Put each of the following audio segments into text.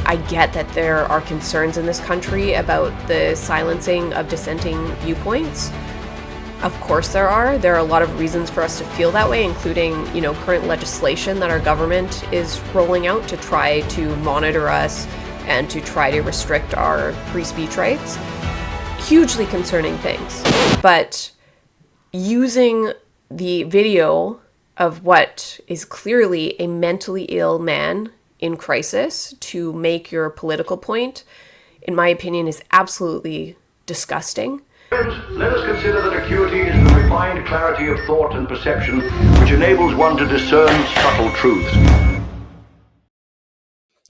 I get that there are concerns in this country about the silencing of dissenting viewpoints. Of course there are. There are a lot of reasons for us to feel that way, including, current legislation that our government is rolling out to try to monitor us and to try to restrict our free speech rights. Hugely concerning things. But using the video of what is clearly a mentally ill man in crisis to make your political point, in my opinion, is absolutely disgusting. Let us consider that acuity is the refined clarity of thought and perception which enables one to discern subtle truths.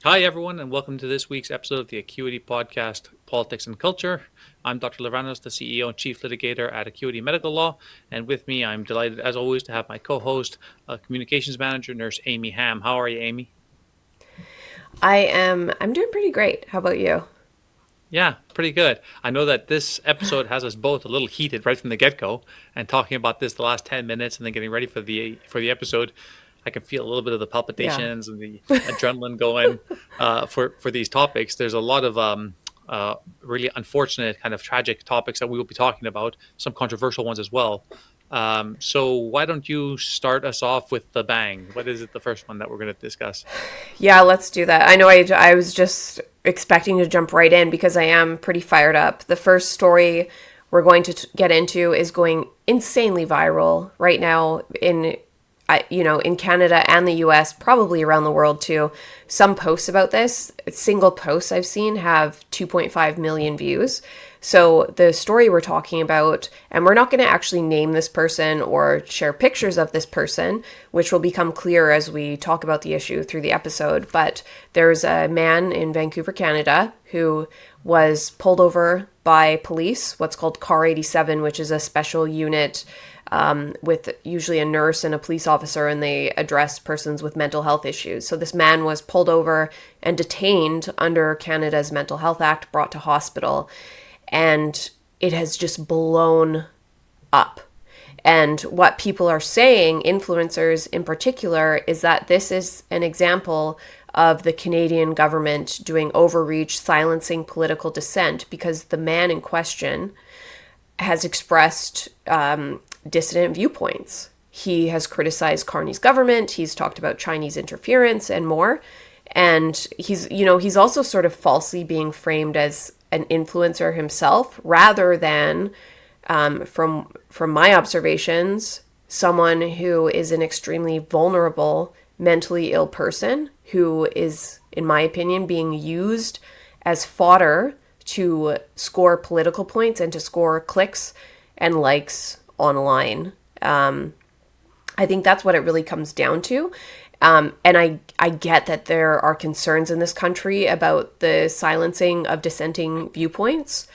Hi everyone, and welcome to this week's episode of the Acuity Podcast, Politics and Culture. I'm Dr. Lavranos, the CEO and Chief Litigator at Acuity Medical Law, and with me I'm delighted as always to have my co-host, Communications Manager, Nurse Amy Hamm. How are you, Amy? I'm doing pretty great. How about you? Yeah, pretty good. I know that this episode has us both a little heated right from the get-go, and talking about this the last 10 minutes and then getting ready for the episode, I can feel a little bit of the palpitations and the adrenaline going for these topics. There's a lot of really unfortunate, kind of tragic topics that we will be talking about, some controversial ones as well. So why don't you start us off with the bang? What is it, the first one that we're going to discuss? Yeah, let's do that. I know I was just expecting to jump right in because I am pretty fired up. The first story we're going to get into is going insanely viral right now in Canada and the US, probably around the world too. Some posts about this, single posts I've seen, have 2.5 million views. So the story we're talking about, and we're not going to actually name this person or share pictures of this person, which will become clear as we talk about the issue through the episode, but there's a man in Vancouver, Canada, who was pulled over by police, what's called Car 87, which is a special unit with usually a nurse and a police officer, and they address persons with mental health issues. So this man was pulled over and detained under Canada's Mental Health Act, brought to hospital, and it has just blown up. And what people are saying, influencers in particular, is that this is an example of the Canadian government doing overreach, silencing political dissent, because the man in question has expressed dissident viewpoints. He has criticized Carney's government. He's talked about Chinese interference and more. And he's also sort of falsely being framed as an influencer himself, rather than, from my observations, someone who is an extremely vulnerable, mentally ill person who is, in my opinion, being used as fodder to score political points and to score clicks and likes online. I think that's what it really comes down to. And I get that there are concerns in this country about the silencing of dissenting viewpoints.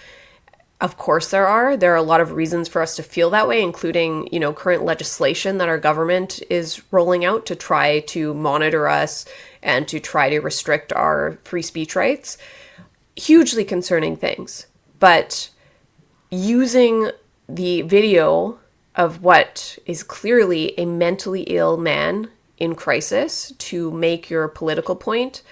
Of course there are. There are a lot of reasons for us to feel that way, including, current legislation that our government is rolling out to try to monitor us and to try to restrict our free speech rights. Hugely concerning things. But using the video of what is clearly a mentally ill man in crisis to make your political point,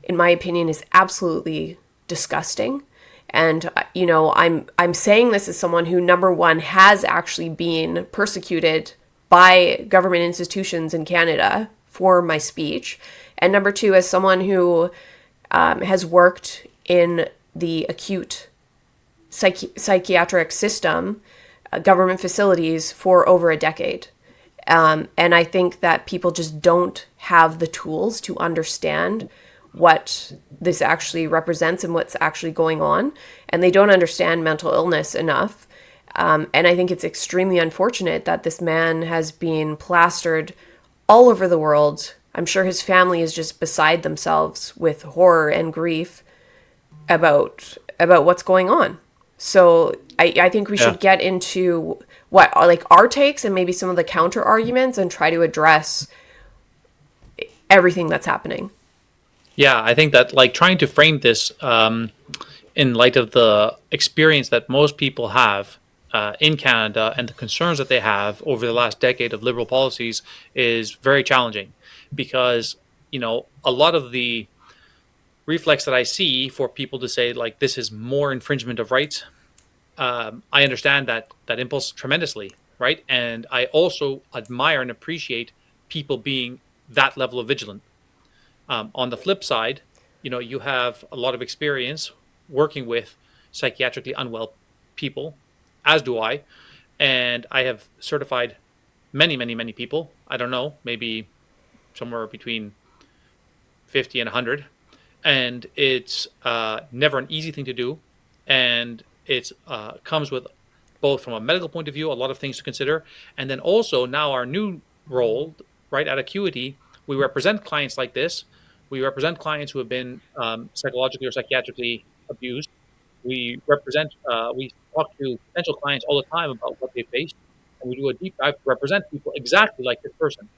in my opinion, is absolutely disgusting. And, I'm saying this as someone who, number one, has actually been persecuted by government institutions in Canada for my speech. And number two, as someone who has worked in the acute psychiatric system, government facilities, for over a decade. And I think that people just don't have the tools to understand what this actually represents and what's actually going on. And they don't understand mental illness enough. And I think it's extremely unfortunate that this man has been plastered all over the world. I'm sure his family is just beside themselves with horror and grief about what's going on. So I think we should get into what are like our takes and maybe some of the counter arguments and try to address everything that's happening. Yeah, I think that trying to frame this in light of the experience that most people have in Canada and the concerns that they have over the last decade of liberal policies is very challenging, because a lot of the reflex that I see for people to say, like, this is more infringement of rights. I understand that impulse tremendously, right? And I also admire and appreciate people being that level of vigilant. On the flip side, you have a lot of experience working with psychiatrically unwell people, as do I, and I have certified many, many, many people. I don't know, maybe somewhere between 50 and 100, and it's never an easy thing to do, and it comes with, both from a medical point of view, a lot of things to consider, and then also now our new role, right, at Acuity, we represent clients like this. We represent clients who have been psychologically or psychiatrically abused. We talk to potential clients all the time about what they face, and we do a deep dive to represent people exactly like this person.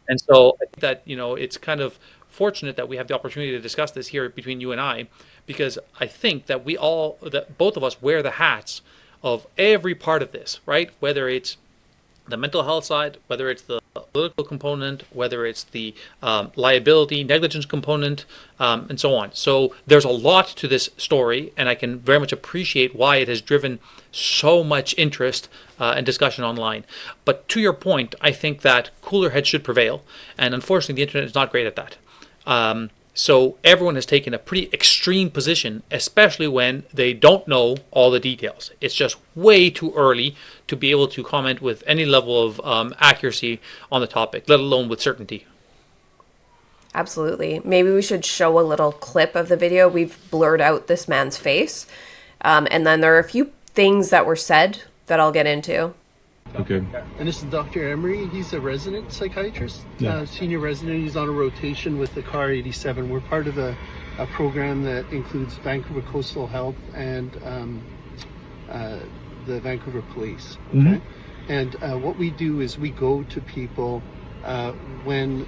And so I think that, it's kind of fortunate that we have the opportunity to discuss this here between you and I, because I think that that both of us wear the hats of every part of this, right? Whether it's the mental health side, whether it's the political component, whether it's the liability, negligence component, and so on. So there's a lot to this story, and I can very much appreciate why it has driven so much interest and discussion online. But to your point, I think that cooler heads should prevail, and unfortunately the internet is not great at that. So everyone has taken a pretty extreme position, especially when they don't know all the details. It's just way too early to be able to comment with any level of accuracy on the topic, let alone with certainty. Absolutely. Maybe we should show a little clip of the video. We've blurred out this man's face. And then there are a few things that were said that I'll get into. Okay. And this is Dr. Emery. He's a resident psychiatrist, senior resident. He's on a rotation with the CAR 87. We're part of a program that includes Vancouver Coastal Health and the Vancouver Police. Okay? Mm-hmm. And what we do is we go to people when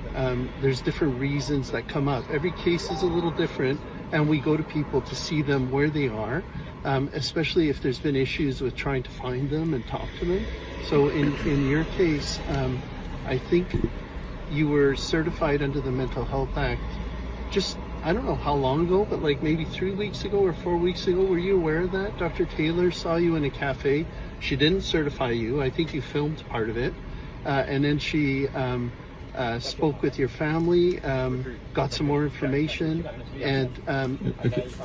there's different reasons that come up. Every case is a little different, and we go to people to see them where they are, especially if there's been issues with trying to find them and talk to them. So in your case, I think you were certified under the Mental Health Act just, I don't know how long ago, but like maybe 3 weeks ago or 4 weeks ago. Were you aware of that? Dr. Taylor saw you in a cafe. She didn't certify you. I think you filmed part of it. And then she spoke with your family, got some more information, and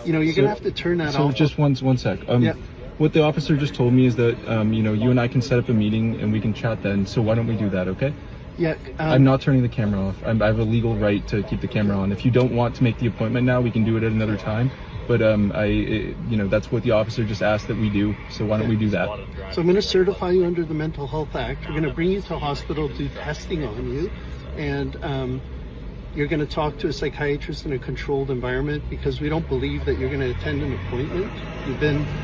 you're going to have to turn that off. So just one sec. What the officer just told me is that you and I can set up a meeting and we can chat then. So why don't we do that? Okay? Yeah. I'm not turning the camera off. I have a legal right to keep the camera on. If you don't want to make the appointment now, we can do it at another time. But that's what the officer just asked that we do. So why don't we do that? So I'm going to certify you under the Mental Health Act. We're going to bring you to hospital, do testing on you, and you're going to talk to a psychiatrist in a controlled environment, because we don't believe that you're going to attend an appointment.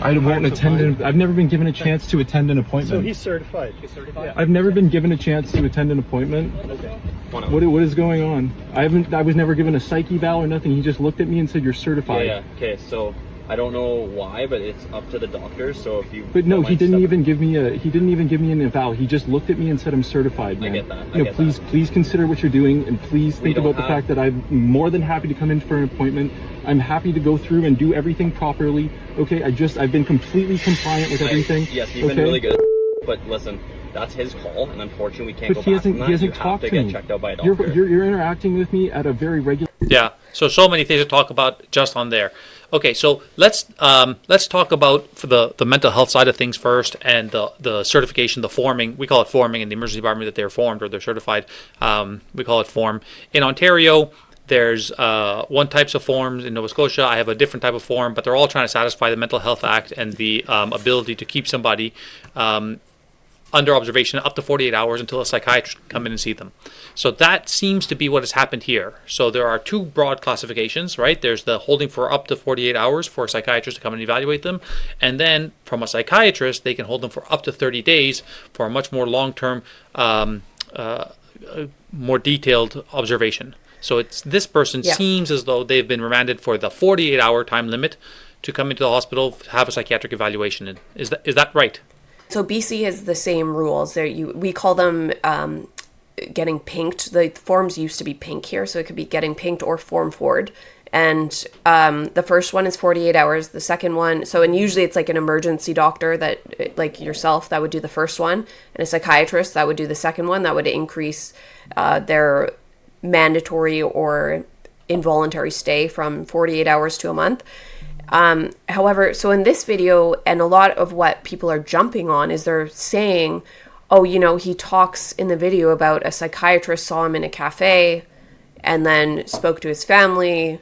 I won't attend. I've never been given a chance to attend an appointment. So he's certified. Yeah. I've never been given a chance to attend an appointment. Okay. What is going on? I was never given a psych eval or nothing. He just looked at me and said, "You're certified." Yeah. Okay. So I don't know why, but it's up to the doctor. So if you. But no, he didn't even give me an eval. He just looked at me and said, "I'm certified, man." I get that. Please consider what you're doing, and please think about the fact that I'm more than happy to come in for an appointment. I'm happy to go through and do everything properly. Okay, I've been completely compliant with everything. Yes, you've been really good. But listen, that's his call, and unfortunately we can't go back from that. He hasn't talked to me. Get checked out by a doctor. You're interacting with me at a very regular. Yeah. So many things to talk about just on there. Okay, so let's talk about for the mental health side of things first, and the certification, the forming. We call it forming in the emergency department, that they're formed or they're certified. We call it form. In Ontario, there's one types of forms. In Nova Scotia, I have a different type of form, but they're all trying to satisfy the Mental Health Act and the ability to keep somebody under observation up to 48 hours until a psychiatrist can come in and see them. So that seems to be what has happened here. So there are two broad classifications, right? There's the holding for up to 48 hours for a psychiatrist to come and evaluate them. And then from a psychiatrist, they can hold them for up to 30 days for a much more long-term, more detailed observation. So this person seems as though they've been remanded for the 48-hour time limit to come into the hospital, have a psychiatric evaluation. Is that right? So BC has the same rules. We call them getting pinked. The forms used to be pink here, so it could be getting pinked or form forward. And the first one is 48 hours. The second one, and usually it's like an emergency doctor that, like yourself, that would do the first one, and a psychiatrist that would do the second one. That would increase their mandatory or involuntary stay from 48 hours to a month. However, so in this video, and a lot of what people are jumping on is they're saying, oh, he talks in the video about a psychiatrist saw him in a cafe and then spoke to his family,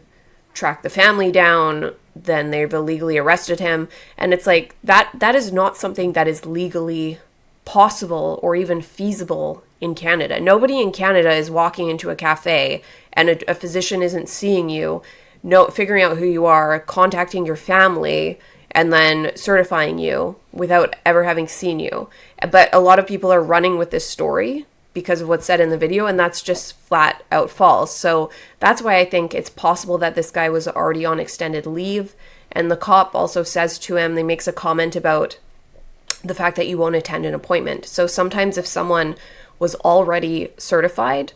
tracked the family down, then they've illegally arrested him. And it's like, that is not something that is legally possible or even feasible in Canada. Nobody in Canada is walking into a cafe and a physician isn't seeing you, figuring out who you are, contacting your family, and then certifying you without ever having seen you. But a lot of people are running with this story because of what's said in the video, and that's just flat out false. So that's why I think it's possible that this guy was already on extended leave. And the cop also says to him, they makes a comment about the fact that you won't attend an appointment. So sometimes if someone was already certified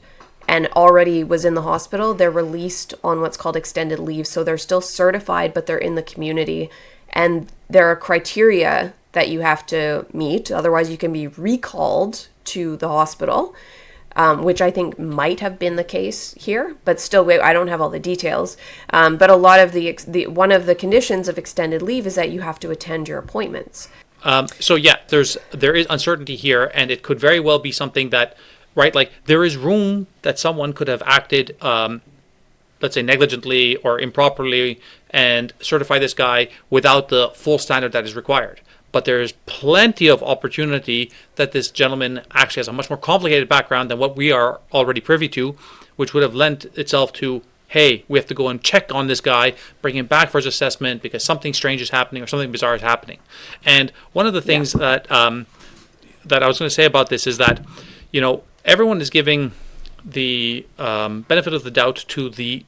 and already was in the hospital, they're released on what's called extended leave. So they're still certified, but they're in the community. And there are criteria that you have to meet. Otherwise, you can be recalled to the hospital, which I think might have been the case here. But still, I don't have all the details. But a lot of the one of the conditions of extended leave is that you have to attend your appointments. So yeah, there is uncertainty here, and it could very well be something that, right, like there is room that someone could have acted, let's say negligently or improperly, and certify this guy without the full standard that is required. But there's plenty of opportunity that this gentleman actually has a much more complicated background than what we are already privy to, which would have lent itself to, hey, we have to go and check on this guy, bring him back for his assessment because something strange is happening or something bizarre is happening. And one of the things that I was going to say about this is that, everyone is giving the benefit of the doubt to the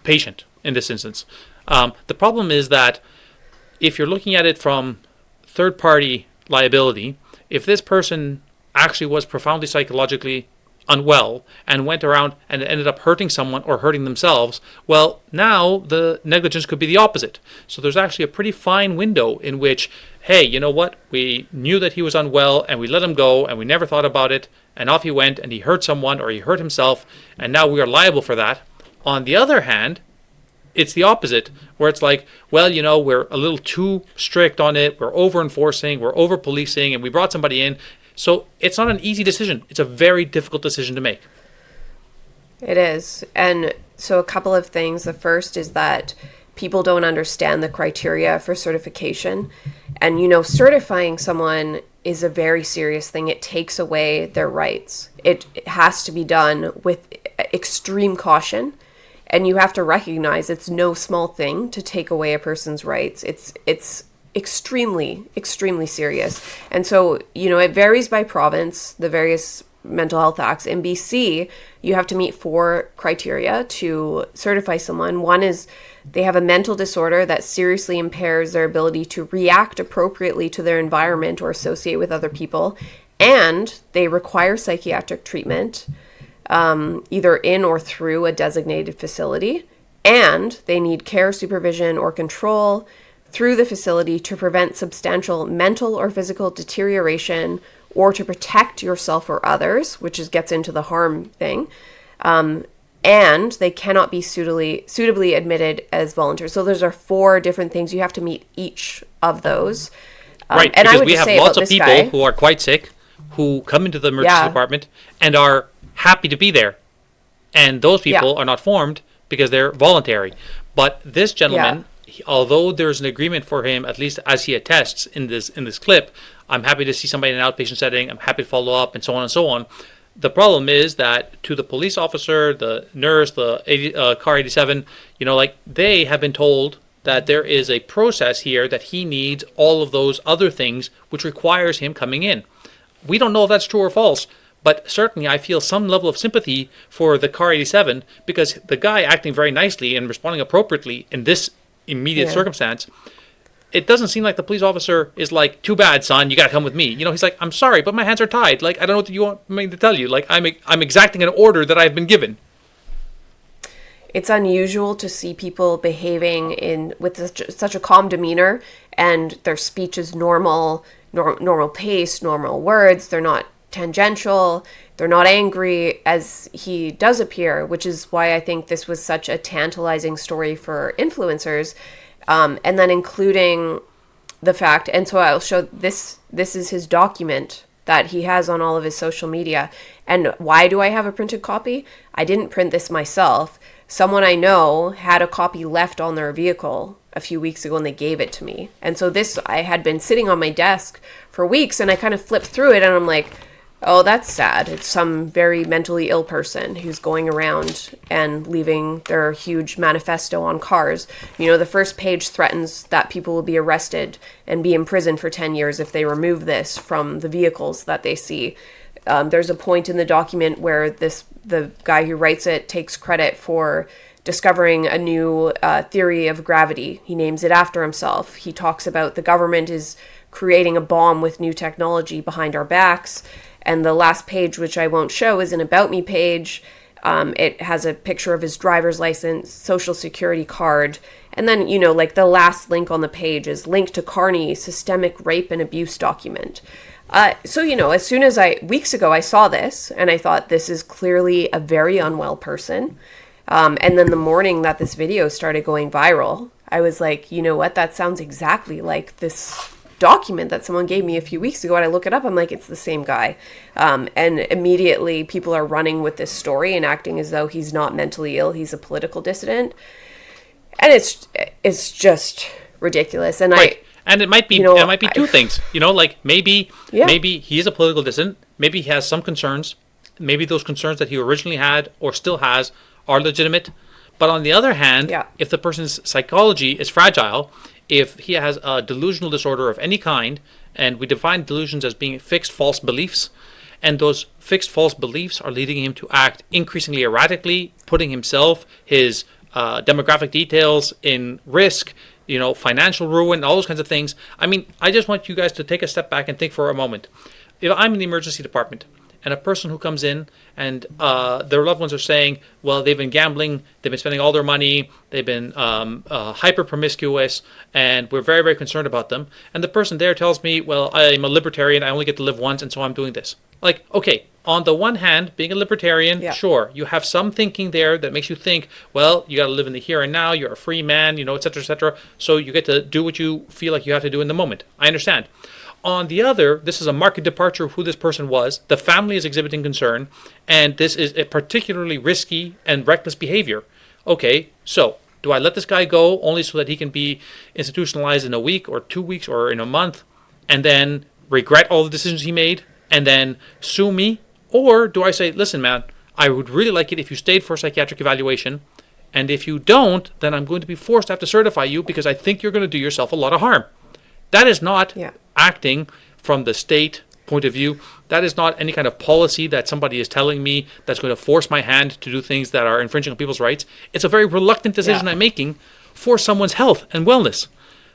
patient in this instance. The problem is that if you're looking at it from third-party liability, if this person actually was profoundly psychologically unwell and went around and ended up hurting someone or hurting themselves, well, now the negligence could be the opposite. So there's actually a pretty fine window in which, hey, you know what, we knew that he was unwell and we let him go and we never thought about it, and off he went and he hurt someone or he hurt himself, and now we are liable for that. On the other hand, it's the opposite, where it's like, well, we're a little too strict on it, we're over-enforcing, we're over-policing, and we brought somebody in. So it's not an easy decision. It's a very difficult decision to make. It is. And so a couple of things. The first is that people don't understand the criteria for certification. And, certifying someone is a very serious thing. It takes away their rights. It has to be done with extreme caution. And you have to recognize it's no small thing to take away a person's rights. It's extremely, extremely serious. And so, it varies by province, the various mental health acts. In BC, you have to meet 4 criteria to certify someone. One is they have a mental disorder that seriously impairs their ability to react appropriately to their environment or associate with other people. And they require psychiatric treatment, either in or through a designated facility, and they need care, supervision, or control through the facility to prevent substantial mental or physical deterioration or to protect yourself or others, which gets into the harm thing, and they cannot be suitably admitted as volunteers. So those are 4 different things. You have to meet each of those. Right, and because I would we just have say lots about of this people guy, who are quite sick, who come into the emergency department and are happy to be there. And those people are not formed because they're voluntary. But this gentleman, although there's an agreement for him, at least as he attests in this clip, I'm happy to see somebody in an outpatient setting, I'm happy to follow up, and so on and so on. The problem is that to the police officer, the nurse, the car 87, they have been told that there is a process here that he needs all of those other things, which requires him coming in. We don't know if that's true or false, but certainly I feel some level of sympathy for the car 87 because the guy acting very nicely and responding appropriately in this immediate circumstance, it doesn't seem like the police officer is like, too bad, son, you got to come with me. He's like, I'm sorry, but my hands are tied. Like, I don't know what you want me to tell you. Like, I'm exacting an order that I've been given. It's unusual to see people behaving with such a calm demeanor, and their speech is normal pace, normal words. They're not tangential. They're not angry as he does appear, which is why I think this was such a tantalizing story for influencers. And then including the fact, and so I'll show this is his document that he has on all of his social media. And why do I have a printed copy? I didn't print this myself. Someone I know had a copy left on their vehicle a few weeks ago and they gave it to me. And so this, I had been sitting on my desk for weeks and I kind of flipped through it and I'm like, oh, that's sad. It's some very mentally ill person who's going around and leaving their huge manifesto on cars. You know, the first page threatens that people will be arrested and be imprisoned for 10 years if they remove this from the vehicles that they see. There's a point in the document where the guy who writes it takes credit for discovering a new theory of gravity. He names it after himself. He talks about the government is creating a bomb with new technology behind our backs. And the last page, which I won't show, is an About Me page. It has a picture of his driver's license, social security card. And then, you know, like the last link on the page is linked to Carney systemic rape and abuse document. So, you know, as soon as weeks ago, I saw this and I thought this is clearly a very unwell person. And then the morning that this video started going viral, I was like, you know what, that sounds exactly like this document that someone gave me a few weeks ago. And I look it up, I'm like, it's the same guy. And immediately people are running with this story and acting as though he's not mentally ill, he's a political dissident. And it's just ridiculous. And right. And it might be, you know, it might be two things, you know, like maybe he is a political dissident. Maybe he has some concerns. Maybe those concerns that he originally had or still has are legitimate. But on the other hand, if the person's psychology is fragile, if he has a delusional disorder of any kind, and we define delusions as being fixed false beliefs, and those fixed false beliefs are leading him to act increasingly erratically, putting himself, his demographic details in risk, you know, financial ruin, all those kinds of things. I mean, I just want you guys to take a step back and think for a moment. If I'm in the emergency department and a person who comes in and their loved ones are saying, well, they've been gambling, they've been spending all their money, they've been hyper promiscuous, and we're very, very concerned about them. And the person there tells me, well, I'm a libertarian, I only get to live once, and so I'm doing this. Like, okay, on the one hand, being a libertarian, sure, you have some thinking there that makes you think, well, you got to live in the here and now, you're a free man, you know, et cetera, so you get to do what you feel like you have to do in the moment. I understand. On the other, this is a marked departure of who this person was. The family is exhibiting concern, and this is a particularly risky and reckless behavior. Okay, so do I let this guy go only so that he can be institutionalized in a week or 2 weeks or in a month, and then regret all the decisions he made, and then sue me? Or do I say, listen, man, I would really like it if you stayed for a psychiatric evaluation, and if you don't, then I'm going to be forced to have to certify you because I think you're going to do yourself a lot of harm. That is not acting from the state point of view. That is not any kind of policy that somebody is telling me that's going to force my hand to do things that are infringing on people's rights. It's a very reluctant decision I'm making for someone's health and wellness.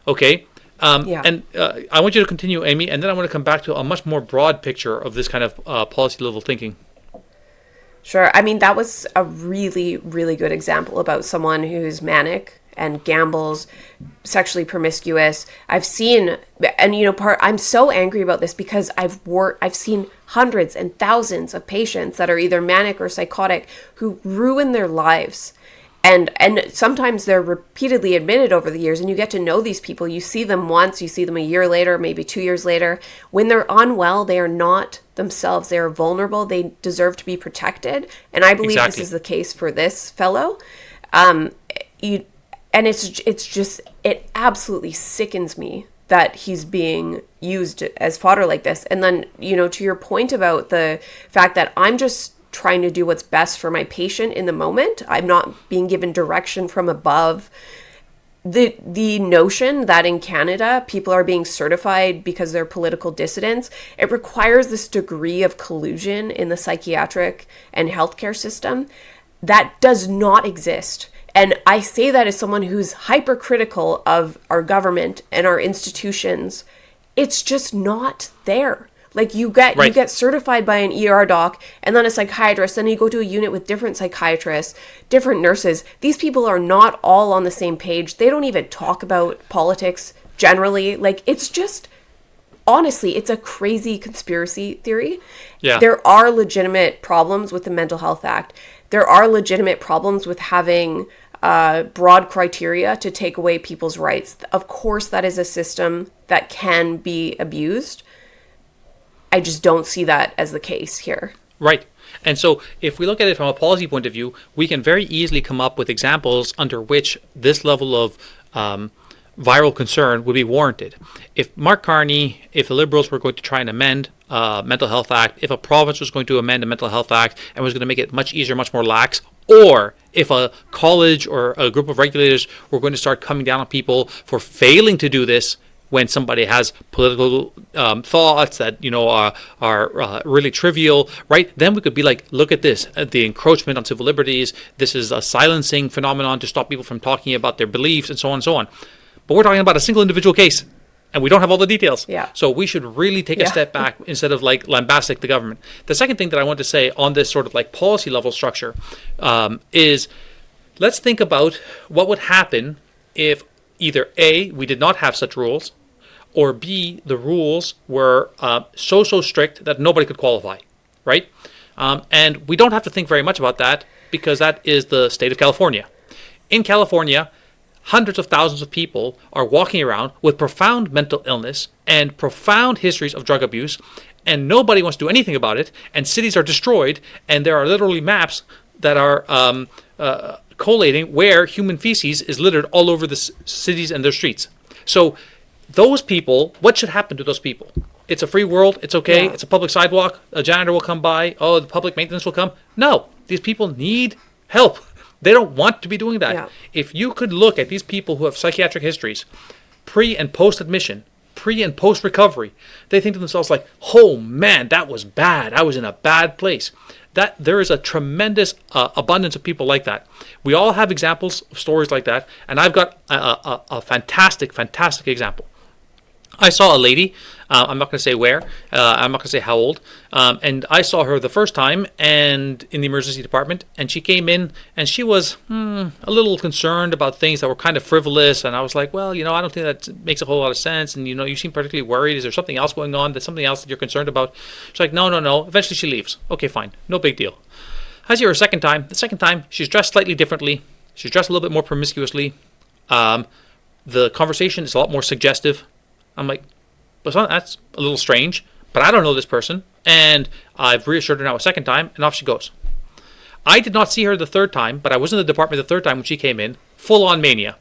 Okay? And I want you to continue, Amy, and then I want to come back to a much more broad picture of this kind of policy level thinking. Sure. I mean, that was a really, really good example about someone who's manic and gambles, sexually promiscuous. I've seen, and you know, I'm so angry about this because I've seen hundreds and thousands of patients that are either manic or psychotic who ruin their lives. And sometimes they're repeatedly admitted over the years, and you get to know these people. You see them once, you see them a year later, maybe 2 years later. When they're unwell, they are not themselves. They are vulnerable. They deserve to be protected. And I believe this is the case for this fellow. And it absolutely sickens me that he's being used as fodder like this. And then, you know, to your point about the fact that I'm just trying to do what's best for my patient in the moment, I'm not being given direction from above. The notion that in Canada people are being certified because they're political dissidents, it requires this degree of collusion in the psychiatric and healthcare system that does not exist. And I say that as someone who's hypercritical of our government and our institutions. It's just not there. Like you get Right. certified by an ER doc and then a psychiatrist, then you go to a unit with different psychiatrists, different nurses. These people are not all on the same page. They don't even talk about politics generally. Like it's just, honestly, it's a crazy conspiracy theory. Yeah. There are legitimate problems with the Mental Health Act. There are legitimate problems with having broad criteria to take away people's rights. Of course, that is a system that can be abused. I just don't see that as the case here. Right. And so if we look at it from a policy point of view, we can very easily come up with examples under which this level of viral concern would be warranted. If Mark Carney, if the Liberals were going to try and amend Mental Health Act, if a province was going to amend a Mental Health Act and was going to make it much easier, much more lax, or if a college or a group of regulators were going to start coming down on people for failing to do this when somebody has political thoughts that, you know, are really trivial, right? Then we could be like, look at this, the encroachment on civil liberties. This is a silencing phenomenon to stop people from talking about their beliefs and so on and so on. But we're talking about a single individual case, and we don't have all the details. Yeah. So we should really take a step back instead of like lambastic the government. The second thing that I want to say on this sort of like policy level structure is let's think about what would happen if either A, we did not have such rules, or B, the rules were so strict that nobody could qualify, right? And we don't have to think very much about that because that is the state of California. In California, hundreds of thousands of people are walking around with profound mental illness and profound histories of drug abuse, and nobody wants to do anything about it, and cities are destroyed, and there are literally maps that are collating where human feces is littered all over the cities and their streets. So those people, what should happen to those people? It's a free world, it's okay, it's a public sidewalk, a janitor will come by, the public maintenance will come. No, these people need help. They don't want to be doing that. Yeah. If you could look at these people who have psychiatric histories, pre and post admission, pre and post recovery, they think to themselves like, oh man, that was bad. I was in a bad place. That there is a tremendous abundance of people like that. We all have examples of stories like that, and I've got a fantastic example. I saw a lady, I'm not going to say where, I'm not going to say how old, and I saw her the first time and in the emergency department, and she came in and she was a little concerned about things that were kind of frivolous, and I was like, well, you know, I don't think that makes a whole lot of sense, and you know, you seem particularly worried. Is there something else going on? There's something else that you're concerned about? She's like, no. Eventually she leaves. Okay, fine. No big deal. I see her a second time. The second time, she's dressed slightly differently. She's dressed a little bit more promiscuously. The conversation is a lot more suggestive. I'm like, but that's a little strange, but I don't know this person. And I've reassured her now a second time, and off she goes. I did not see her the third time, but I was in the department the third time when she came in, full on mania.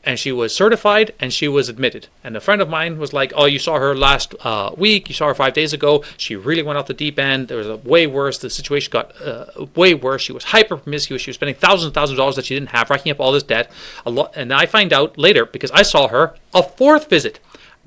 And she was certified and she was admitted. And a friend of mine was like, oh, you saw her last week, you saw her 5 days ago. She really went off the deep end. There was a way worse. The situation got way worse. She was hyper promiscuous. She was spending thousands of dollars that she didn't have, racking up all this debt. A lot. And I find out later, because I saw her a fourth visit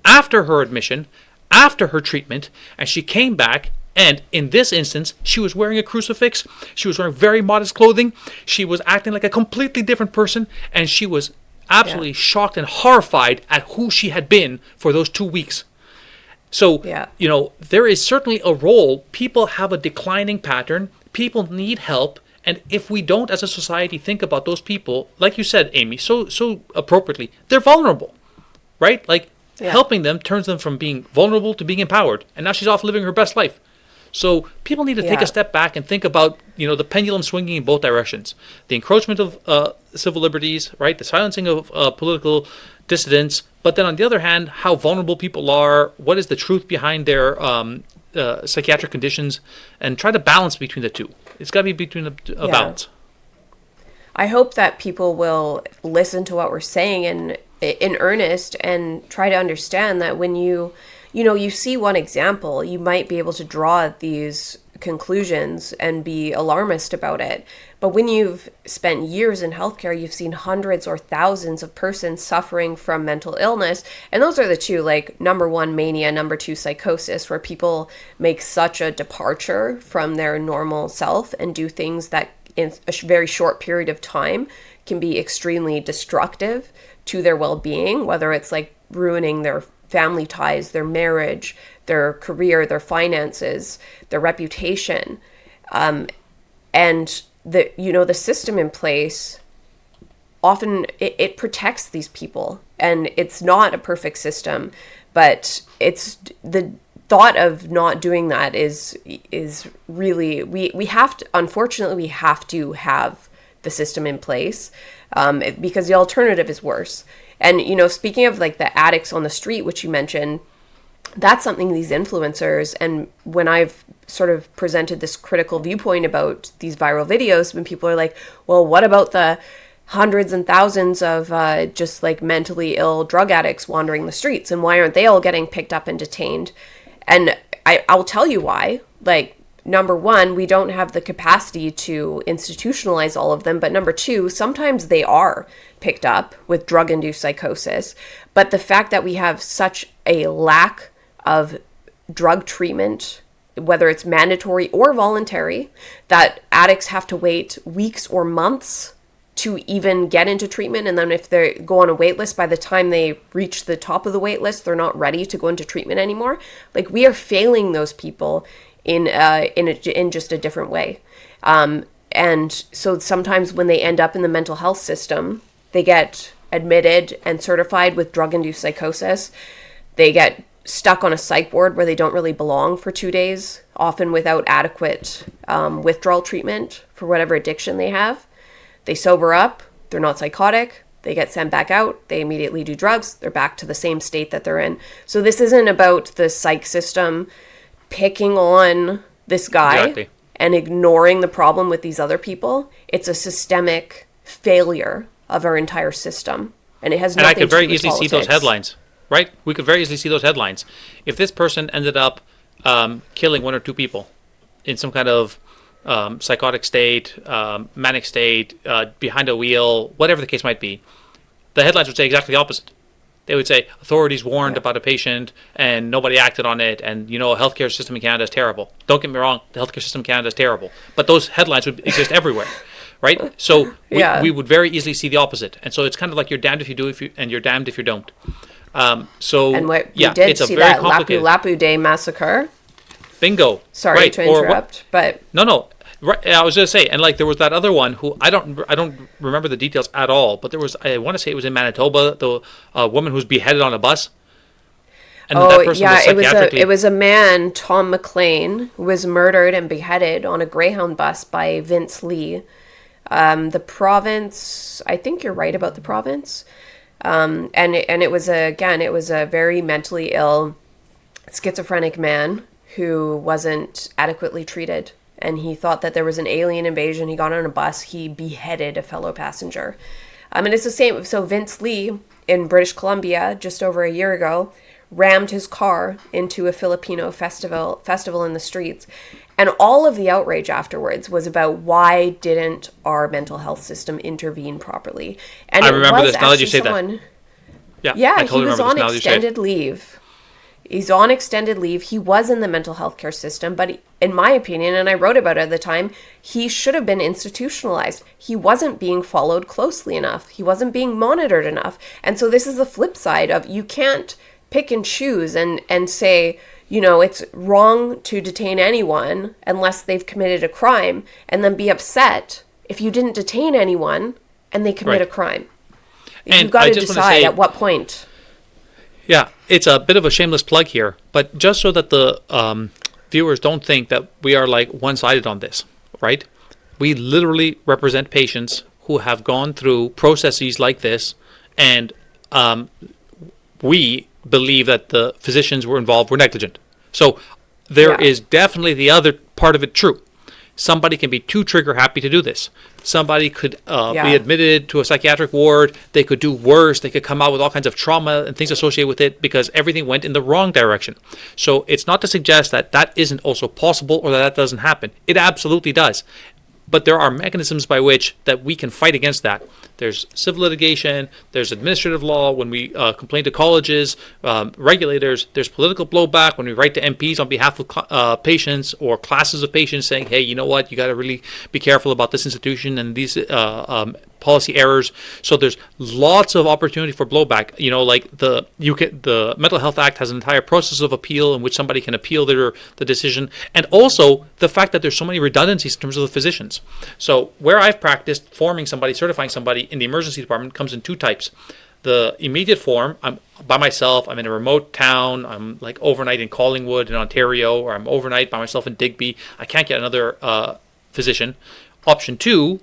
after her admission, after her treatment, and she came back, and in this instance, she was wearing a crucifix, she was wearing very modest clothing, she was acting like a completely different person, and she was absolutely shocked and horrified at who she had been for those 2 weeks. So, you know, there is certainly a role. People have a declining pattern, people need help, and if we don't as a society think about those people, like you said, Amy, so appropriately, they're vulnerable, right? Like, helping them turns them from being vulnerable to being empowered. And now she's off living her best life. So people need to take a step back and think about, you know, the pendulum swinging in both directions. The encroachment of civil liberties, right? The silencing of political dissidents. But then on the other hand, how vulnerable people are. What is the truth behind their psychiatric conditions? And try to balance between the two. It's got to be between a balance. I hope that people will listen to what we're saying and in earnest and try to understand that when you see one example, you might be able to draw these conclusions and be alarmist about it. But when you've spent years in healthcare, you've seen hundreds or thousands of persons suffering from mental illness. And those are the two, like, number one, mania, number two, psychosis, where people make such a departure from their normal self and do things that in a very short period of time can be extremely destructive to their well-being, whether it's like ruining their family ties, their marriage, their career, their finances, their reputation. And the system in place often it protects these people, and it's not a perfect system, but it's the thought of not doing that is really, we have to, unfortunately, we have to have the system in place, because the alternative is worse. And, speaking of like the addicts on the street, which you mentioned, that's something these influencers, and when I've sort of presented this critical viewpoint about these viral videos, when people are like, well, what about the hundreds and thousands of just like mentally ill drug addicts wandering the streets, and why aren't they all getting picked up and detained? And I'll tell you why. Like, number one, we don't have the capacity to institutionalize all of them. But number two, sometimes they are picked up with drug-induced psychosis. But the fact that we have such a lack of drug treatment, whether it's mandatory or voluntary, that addicts have to wait weeks or months to even get into treatment. And then if they go on a wait list, by the time they reach the top of the wait list, they're not ready to go into treatment anymore. Like, we are failing those people in just a different way. And so sometimes when they end up in the mental health system, they get admitted and certified with drug-induced psychosis. They get stuck on a psych ward where they don't really belong for 2 days, often without adequate withdrawal treatment for whatever addiction they have. They sober up, they're not psychotic, they get sent back out, they immediately do drugs, they're back to the same state that they're in. So this isn't about the psych system picking on this guy and ignoring the problem with these other people. It's a systemic failure of our entire system. And it has nothing to do with politics. And I could very easily see those headlines, right? We could very easily see those headlines. If this person ended up killing one or two people in some kind of psychotic state, manic state, behind a wheel, whatever the case might be, the headlines would say exactly the opposite. They would say authorities warned about a patient and nobody acted on it, and healthcare system in Canada is terrible. Don't get me wrong, the healthcare system in Canada is terrible, but those headlines would exist everywhere, right? So we would very easily see the opposite, and so it's kind of like you're damned if you do, and you're damned if you don't. And what we did see that Lapu Day massacre. Bingo. Sorry to interrupt, but no. Right, I was going to say, and like there was that other one who I don't remember the details at all, but there was, I want to say it was in Manitoba, the woman who was beheaded on a bus. And that person was it was a man, Tom McLean, who was murdered and beheaded on a Greyhound bus by Vince Lee. The province, I think you're right about the province, and it was a very mentally ill, schizophrenic man who wasn't adequately treated. And he thought that there was an alien invasion. He got on a bus. He beheaded a fellow passenger. And it's the same. So Vince Lee in British Columbia, just over a year ago, rammed his car into a Filipino festival in the streets. And all of the outrage afterwards was about why didn't our mental health system intervene properly. And I remember this now that you say that. Yeah, he was on extended leave. He's on extended leave. He was in the mental health care system, but in my opinion, and I wrote about it at the time, he should have been institutionalized. He wasn't being followed closely enough. He wasn't being monitored enough. And so this is the flip side of, you can't pick and choose and say, it's wrong to detain anyone unless they've committed a crime, and then be upset if you didn't detain anyone and they commit a crime. You've got to decide at what point. Yeah, it's a bit of a shameless plug here, but just so that the viewers don't think that we are like one-sided on this, right? We literally represent patients who have gone through processes like this, and we believe that the physicians were involved were negligent. So there is definitely the other part of it true. Somebody can be too trigger happy to do this. Somebody could be admitted to a psychiatric ward. They could do worse. They could come out with all kinds of trauma and things associated with it because everything went in the wrong direction. So it's not to suggest that that isn't also possible or that doesn't happen. It absolutely does. But there are mechanisms by which that we can fight against that. there's civil litigation, there's administrative law when we complain to colleges, regulators, there's political blowback when we write to MPs on behalf of patients or classes of patients saying, hey, you know what, you got to really be careful about this institution and these policy errors. So there's lots of opportunity for blowback. You know, like the Mental Health Act has an entire process of appeal in which somebody can appeal the decision, and also the fact that there's so many redundancies in terms of the physicians. So where I've practiced, forming somebody, certifying somebody in the emergency department comes in two types. The immediate form, I'm by myself, I'm in a remote town, I'm like overnight in Collingwood in Ontario, or I'm overnight by myself in Digby. I can't get another physician. Option two,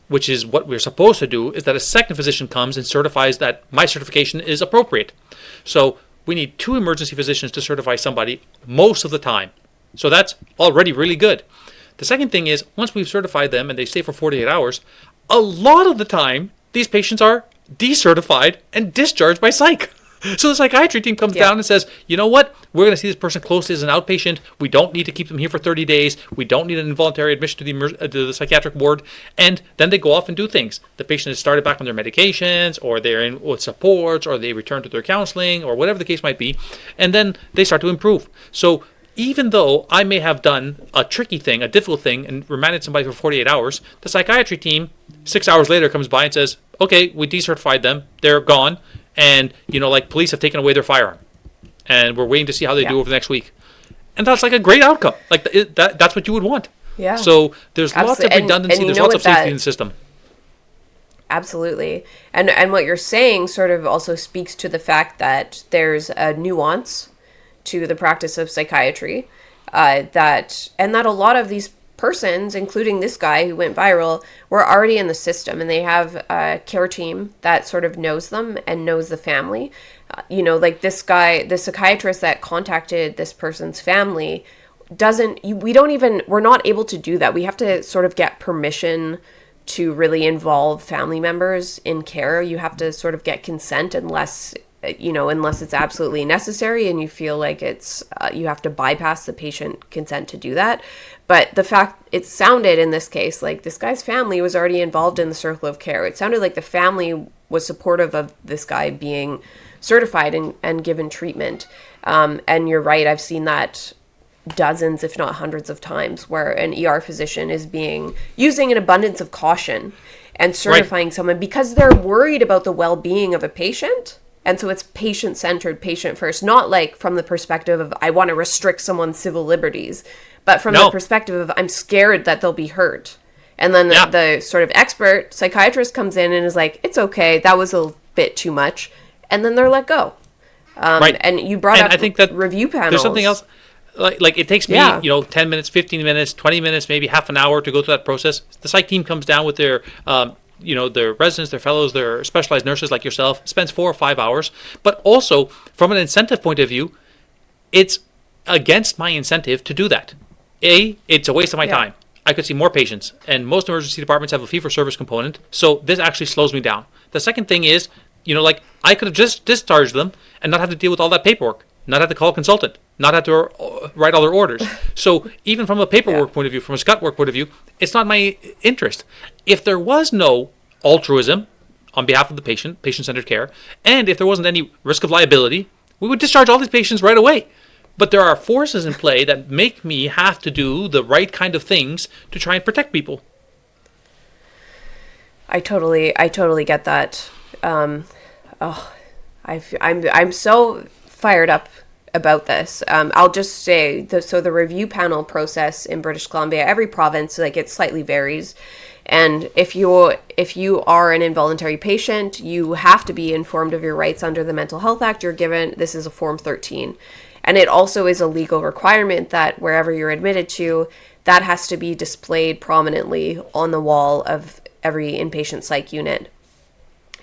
which is what we're supposed to do, is that a second physician comes and certifies that my certification is appropriate. So we need two emergency physicians to certify somebody most of the time. So that's already really good. The second thing is, once we've certified them and they stay for 48 hours, a lot of the time, these patients are decertified and discharged by psych. So the psychiatry team comes down and says, you know what, we're going to see this person closely as an outpatient. We don't need to keep them here for 30 days. We don't need an involuntary admission to the psychiatric ward. And then they go off and do things. The patient has started back on their medications, or they're in with supports, or they return to their counseling, or whatever the case might be. And then they start to improve. So even though I may have done a tricky thing, a difficult thing, and remanded somebody for 48 hours, the psychiatry team 6 hours later comes by and says, okay, we decertified them. They're gone. And, you know, like police have taken away their firearm. And we're waiting to see how they do over the next week. And that's like a great outcome. Like that's what you would want. Yeah. So there's lots of redundancy. There's lots of safety in the system. Absolutely. And what you're saying sort of also speaks to the fact that there's a nuance to the practice of psychiatry, that a lot of these persons, including this guy who went viral, were already in the system, and they have a care team that sort of knows them and knows the family. You know, like this guy, the psychiatrist that contacted this person's family we're not able to do that. We have to sort of get permission to really involve family members in care. You have to sort of get consent unless it's absolutely necessary and you feel like it's you have to bypass the patient consent to do that. But the fact it sounded in this case like this guy's family was already involved in the circle of care. It sounded like the family was supportive of this guy being certified and given treatment. And you're right, I've seen that dozens, if not hundreds of times, where an ER physician is using an abundance of caution and certifying someone because they're worried about the well-being of a patient. And so it's patient-centered, patient first, not like from the perspective of I want to restrict someone's civil liberties, but from the perspective of I'm scared that they'll be hurt. And then the sort of expert psychiatrist comes in and is like, it's okay, that was a bit too much. And then they're let go. And you brought up, I think, that review panels. There's something else. Like it takes me, 10 minutes, 15 minutes, 20 minutes, maybe half an hour to go through that process. The psych team comes down with their their residents, their fellows, their specialized nurses like yourself, spends 4 or 5 hours. But also, from an incentive point of view, it's against my incentive to do that. It's a waste of my time. I could see more patients, and most emergency departments have a fee-for-service component, so this actually slows me down. The second thing is, I could have just discharged them and not have to deal with all that paperwork, not have to call a consultant, not have to write all their orders. So even from a paperwork point of view, from a scut work point of view, it's not my interest. If there was no altruism on behalf of the patient, patient-centered care, and if there wasn't any risk of liability, we would discharge all these patients right away. But there are forces in play that make me have to do the right kind of things to try and protect people. I totally get that. I'm so fired up about this. I'll just say the review panel process in British Columbia, every province, it slightly varies. And if you are an involuntary patient, you have to be informed of your rights under the Mental Health Act. This is a Form 13. And it also is a legal requirement that wherever you're admitted to, that has to be displayed prominently on the wall of every inpatient psych unit.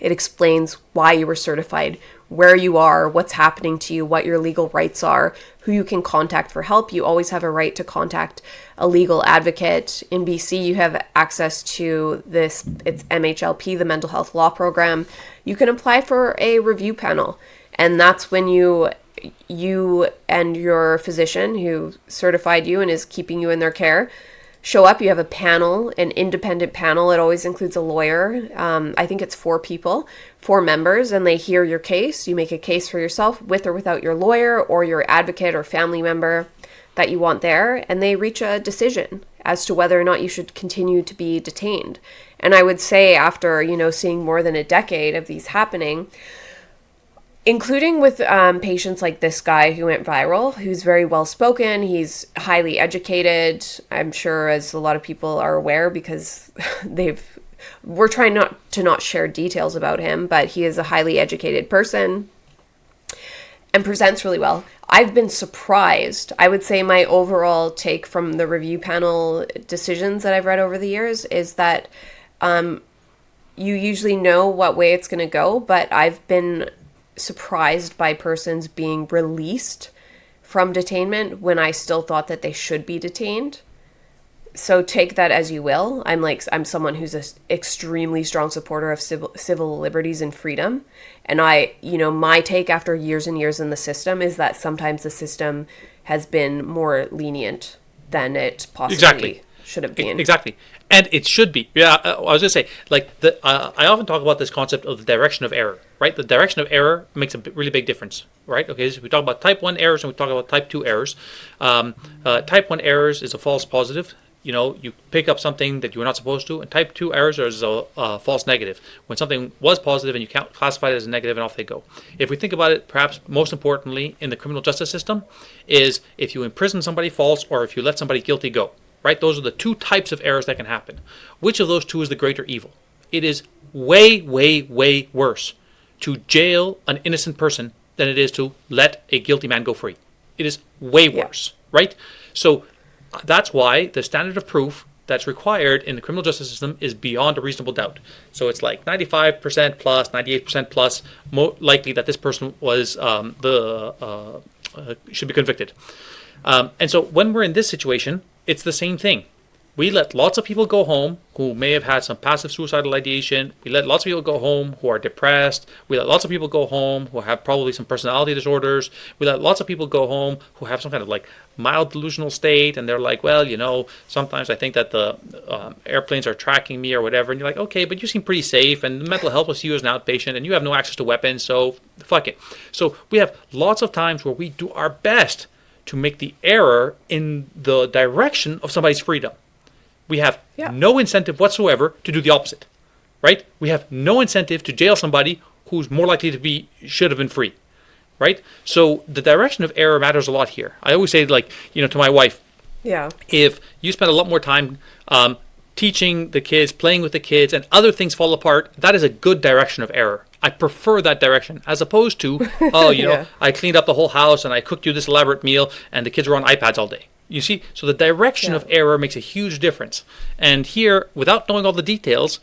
It explains why you were certified, where you are, what's happening to you, what your legal rights are, who you can contact for help. You always have a right to contact a legal advocate. In BC, you have access to it's MHLP, the Mental Health Law Program. You can apply for a review panel. And that's when you and your physician who certified you and is keeping you in their care show up, you have a panel, an independent panel. It always includes a lawyer. I think it's 4 people, 4 members, and they hear your case. You make a case for yourself with or without your lawyer or your advocate or family member that you want there, and they reach a decision as to whether or not you should continue to be detained. And I would say after, seeing more than a decade of these happening, including with patients like this guy who went viral, who's very well-spoken, he's highly educated, I'm sure, as a lot of people are aware, because we're trying not to share details about him, but he is a highly educated person and presents really well. I've been surprised. I would say my overall take from the review panel decisions that I've read over the years is that you usually know what way it's going to go, but I've been surprised by persons being released from detainment when I still thought that they should be detained. So take that as you will. I'm someone who's an extremely strong supporter of civil liberties and freedom. And my take after years and years in the system is that sometimes the system has been more lenient than it possibly should have been. Exactly. And it should be. Yeah, I was going to say, I often talk about this concept of the direction of error, right? The direction of error makes a really big difference, right? Okay, so we talk about type 1 errors and we talk about type 2 errors. Type 1 errors is a false positive. You pick up something that you were not supposed to, and type 2 errors is a false negative. When something was positive and you classify it as a negative and off they go. If we think about it, perhaps most importantly in the criminal justice system, is if you imprison somebody false or if you let somebody guilty go. Right? Those are the 2 types of errors that can happen. Which of those 2 is the greater evil? It is way, way, way worse to jail an innocent person than it is to let a guilty man go free. It is way worse, right? So that's why the standard of proof that's required in the criminal justice system is beyond a reasonable doubt. So it's like 95% plus, 98% plus, more likely that this person was should be convicted. And so when we're in this situation, it's the same thing. We let lots of people go home who may have had some passive suicidal ideation. We let lots of people go home who are depressed. We let lots of people go home who have probably some personality disorders. We let lots of people go home who have some kind of mild delusional state. And they're like, well, sometimes I think that the airplanes are tracking me or whatever. And you're like, okay, but you seem pretty safe. And the mental health will see you as an outpatient. And you have no access to weapons. So fuck it. So we have lots of times where we do our best to make the error in the direction of somebody's freedom. We have no incentive whatsoever to do the opposite, right? We have no incentive to jail somebody who's more likely to should have been free, right? So the direction of error matters a lot here. I always say, to my wife, if you spend a lot more time teaching the kids, playing with the kids, and other things fall apart, that is a good direction of error. I prefer that direction as opposed to, I cleaned up the whole house and I cooked you this elaborate meal and the kids were on iPads all day. You see, so the direction of error makes a huge difference. And here, without knowing all the details,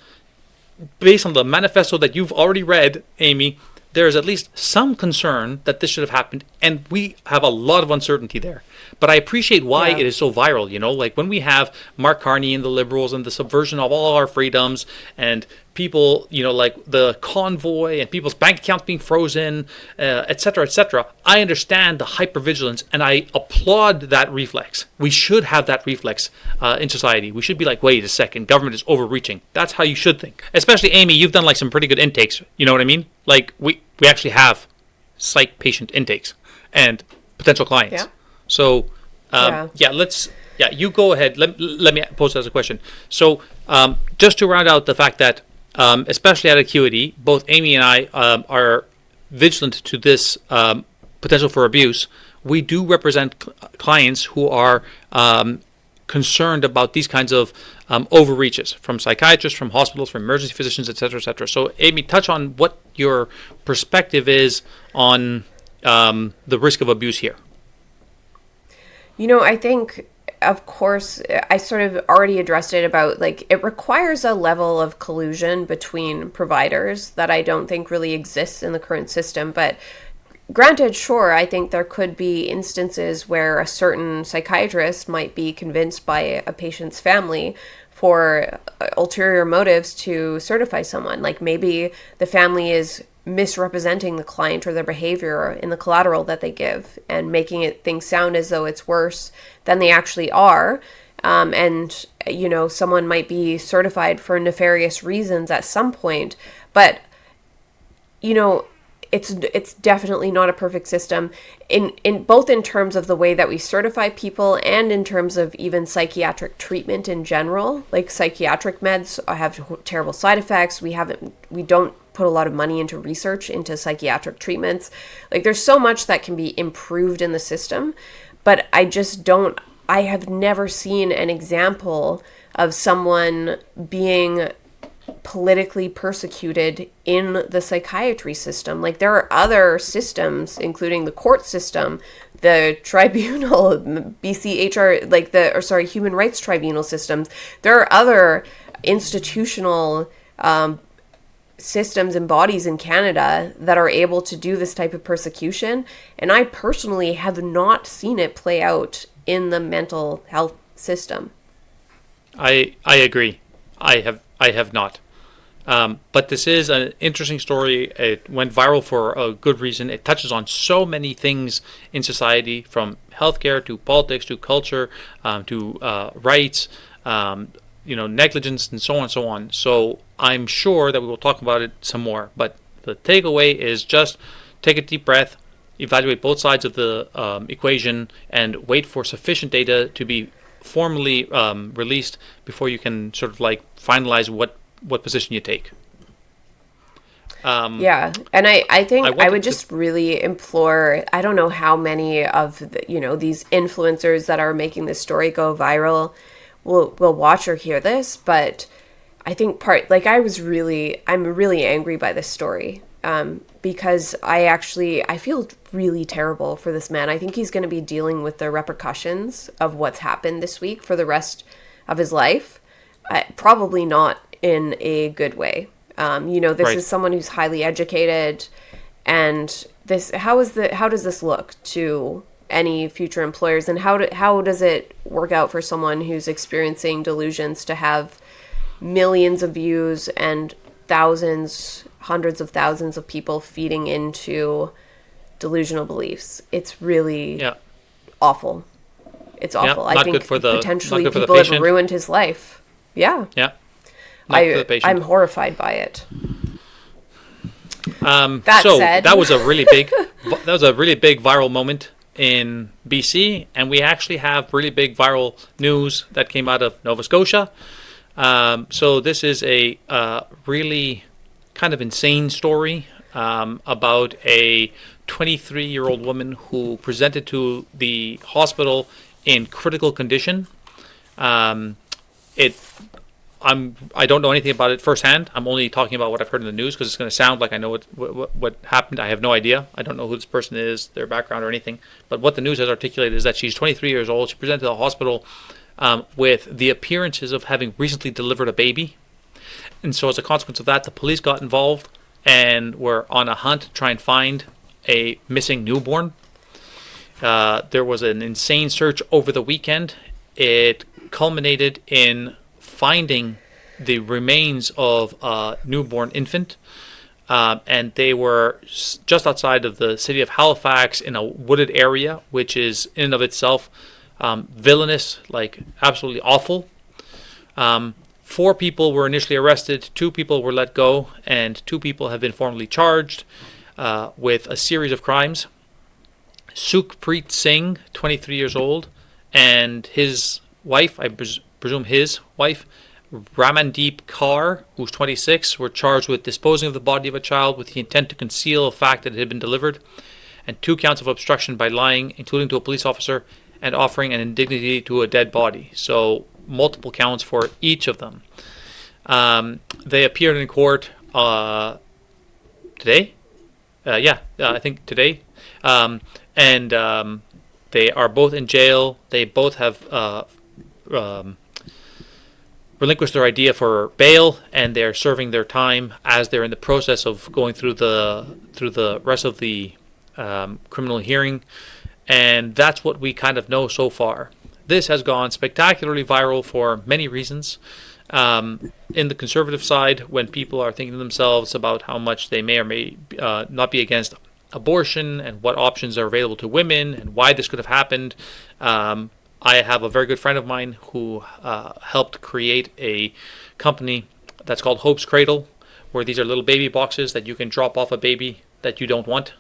based on the manifesto that you've already read, Amy, there is at least some concern that this should have happened, and we have a lot of uncertainty there. But I appreciate why it is so viral, when we have Mark Carney and the Liberals and the subversion of all our freedoms and people, the convoy and people's bank accounts being frozen, et cetera, I understand the hypervigilance and I applaud that reflex. We should have that reflex in society. We should be like, wait a second, government is overreaching. That's how you should think. Especially, Amy, you've done some pretty good intakes. You know what I mean? We actually have psych patient intakes and potential clients. Yeah. So, you go ahead. Let me pose that as a question. So, just to round out the fact that, especially at Acuity, both Amy and I are vigilant to this potential for abuse. We do represent clients who are concerned about these kinds of overreaches from psychiatrists, from hospitals, from emergency physicians, et cetera, et cetera. So, Amy, touch on what your perspective is on the risk of abuse here. I think, of course, I sort of already addressed it about, it requires a level of collusion between providers that I don't think really exists in the current system. But granted, sure, I think there could be instances where a certain psychiatrist might be convinced by a patient's family for ulterior motives to certify someone. Maybe the family is misrepresenting the client or their behavior in the collateral that they give and making things sound as though it's worse than they actually are. and someone might be certified for nefarious reasons at some point, but it's definitely not a perfect system in both in terms of the way that we certify people and in terms of even psychiatric treatment in general. Like, psychiatric meds have terrible side effects. We don't put a lot of money into research into psychiatric treatments. Like, there's so much that can be improved in the system, but I have never seen an example of someone being politically persecuted in the psychiatry system. Like, there are other systems, including the court system, the tribunal, BCHR, human rights tribunal systems. There are other institutional systems and bodies in Canada that are able to do this type of persecution, and I personally have not seen it play out in the mental health system. I agree. I have not. But this is an interesting story. It went viral for a good reason. It touches on so many things in society, from healthcare to politics to culture, to rights, negligence, and so on and so on. So I'm sure that we will talk about it some more. But the takeaway is just take a deep breath, evaluate both sides of the equation, and wait for sufficient data to be formally released before you can sort of finalize what position you take. And I think I would just really implore, I don't know how many of these influencers that are making this story go viral will watch or hear this, but I think I'm really angry by this story, because I feel really terrible for this man. I think he's going to be dealing with the repercussions of what's happened this week for the rest of his life. Probably not in a good way. This right. is someone who's highly educated, and how does this look to any future employers, and how does it work out for someone who's experiencing delusions to have millions of views and thousands, hundreds of thousands of people feeding into delusional beliefs? It's really awful. It's awful. I think potentially people have ruined his life. Yeah. Yeah. I'm horrified by it. That was a really big viral moment in BC, and we actually have really big viral news that came out of Nova Scotia. So this is a really kind of insane story about a 23-year-old woman who presented to the hospital in critical condition. I don't know anything about it firsthand. I'm only talking about what I've heard in the news because it's going to sound like I know what happened. I have no idea. I don't know who this person is, their background or anything. But what the news has articulated is that she's 23 years old. She presented to the hospital with the appearances of having recently delivered a baby. And so as a consequence of that, the police got involved and were on a hunt to try and find a missing newborn. There was an insane search over the weekend. It culminated in finding the remains of a newborn infant, and they were just outside of the city of Halifax in a wooded area, which is in and of itself villainous, absolutely awful. 4 people were initially arrested, 2 people were let go, and 2 people have been formally charged with a series of crimes. Sukhpreet Singh, 23 years old, and his wife, I presume his wife, Ramandeep Kaur, who's 26, were charged with disposing of the body of a child with the intent to conceal a fact that it had been delivered, and 2 counts of obstruction by lying, including to a police officer, and offering an indignity to a dead body. So multiple counts for each of them. They appeared in court today. I think today. And they are both in jail. They both have relinquished their idea for bail, and they're serving their time as they're in the process of going through the rest of the criminal hearing. And that's what we kind of know so far. This has gone spectacularly viral for many reasons. In the conservative side, when people are thinking to themselves about how much they may or may not be against abortion and what options are available to women and why this could have happened, I have a very good friend of mine who helped create a company that's called Hope's Cradle, where these are little baby boxes that you can drop off a baby that you don't want.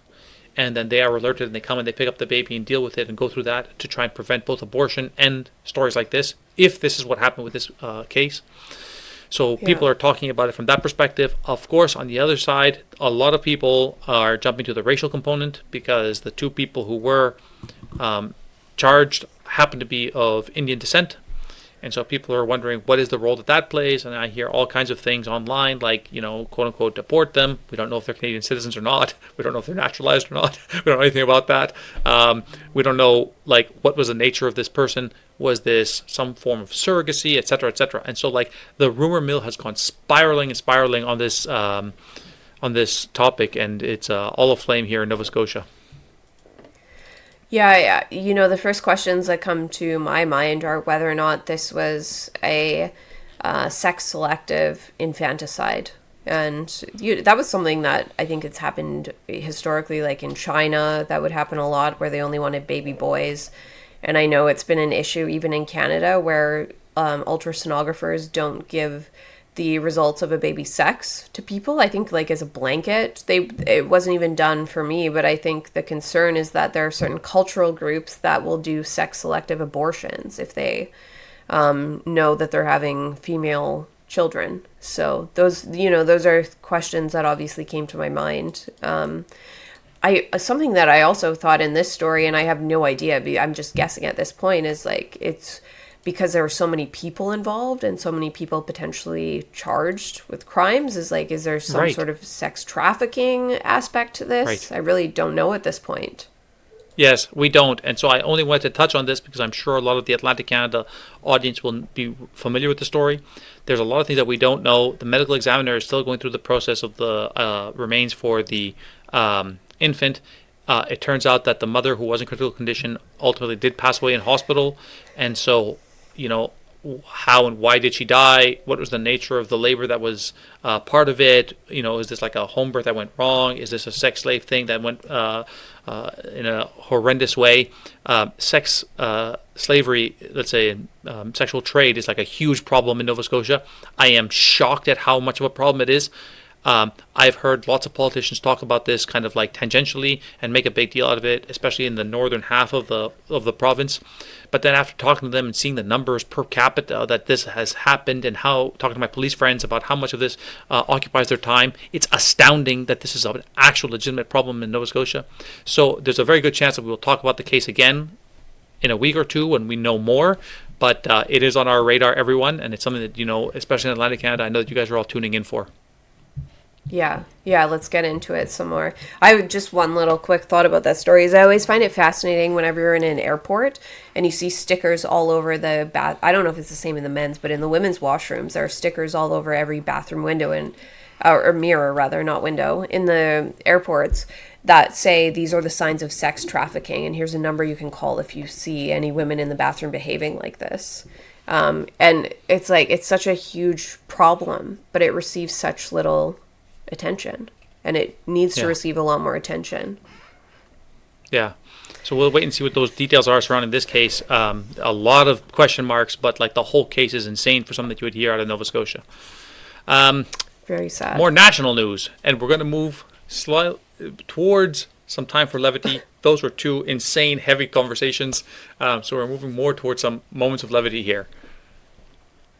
And then they are alerted and they come and they pick up the baby and deal with it and go through that to try and prevent both abortion and stories like this, if this is what happened with this case. So people are talking about it from that perspective. Of course, on the other side, a lot of people are jumping to the racial component because the two people who were charged happen to be of Indian descent. And so people are wondering what is the role that plays. And I hear all kinds of things online, like, quote unquote, deport them. We don't know if they're Canadian citizens or not. We don't know if they're naturalized or not. We don't know anything about that. We don't know, what was the nature of this person. Was this some form of surrogacy, et cetera, et cetera. And so, the rumor mill has gone spiraling and spiraling on this topic. And it's all aflame here in Nova Scotia. Yeah, the first questions that come to my mind are whether or not this was a sex-selective infanticide. And that was something that I think it's happened historically, like in China, that would happen a lot, where they only wanted baby boys. And I know it's been an issue even in Canada, where ultrasonographers don't give the results of a baby's sex to people. I think as a blanket, it wasn't even done for me, but I think the concern is that there are certain cultural groups that will do sex selective abortions if they know that they're having female children. So those are questions that obviously came to my mind. Something that I also thought in this story, and I have no idea, I'm just guessing at this point, is it's because there were so many people involved and so many people potentially charged with crimes, is there some sort of sex trafficking aspect to this? Right. I really don't know at this point. Yes, we don't. And so I only wanted to touch on this because I'm sure a lot of the Atlantic Canada audience will be familiar with the story. There's a lot of things that we don't know. The medical examiner is still going through the process of the remains for the infant. It turns out that the mother, who was in critical condition, ultimately did pass away in hospital. And so, how and why did she die? What was the nature of the labor that was part of it? Is this like a home birth that went wrong? Is this a sex slave thing that went in a horrendous way? Sex slavery, let's say sexual trade, is like a huge problem in Nova Scotia. I am shocked at how much of a problem it is. I've heard lots of politicians talk about this kind of tangentially and make a big deal out of it, especially in the northern half of the province. But then after talking to them and seeing the numbers per capita that this has happened, and talking to my police friends about how much of this occupies their time, it's astounding that this is an actual legitimate problem in Nova Scotia. So there's a very good chance that we will talk about the case again in a week or two when we know more. But it is on our radar, everyone, and it's something that, especially in Atlantic Canada, I know that you guys are all tuning in for. Yeah, let's get into it some more. Just one little quick thought about that story is I always find it fascinating whenever you're in an airport and you see stickers all over the bath. I don't know if it's the same in the men's, but in the women's washrooms, there are stickers all over every bathroom window or mirror rather, not window, in the airports that say these are the signs of sex trafficking, and here's a number you can call if you see any women in the bathroom behaving like this. And it's such a huge problem, but it receives such little attention, and it needs to receive a lot more attention. Yeah. So we'll wait and see what those details are surrounding this case. A lot of question marks, but the whole case is insane for something that you would hear out of Nova Scotia. Very sad. More national news, and we're going to move towards some time for levity. Those were two insane, heavy conversations. So we're moving more towards some moments of levity here.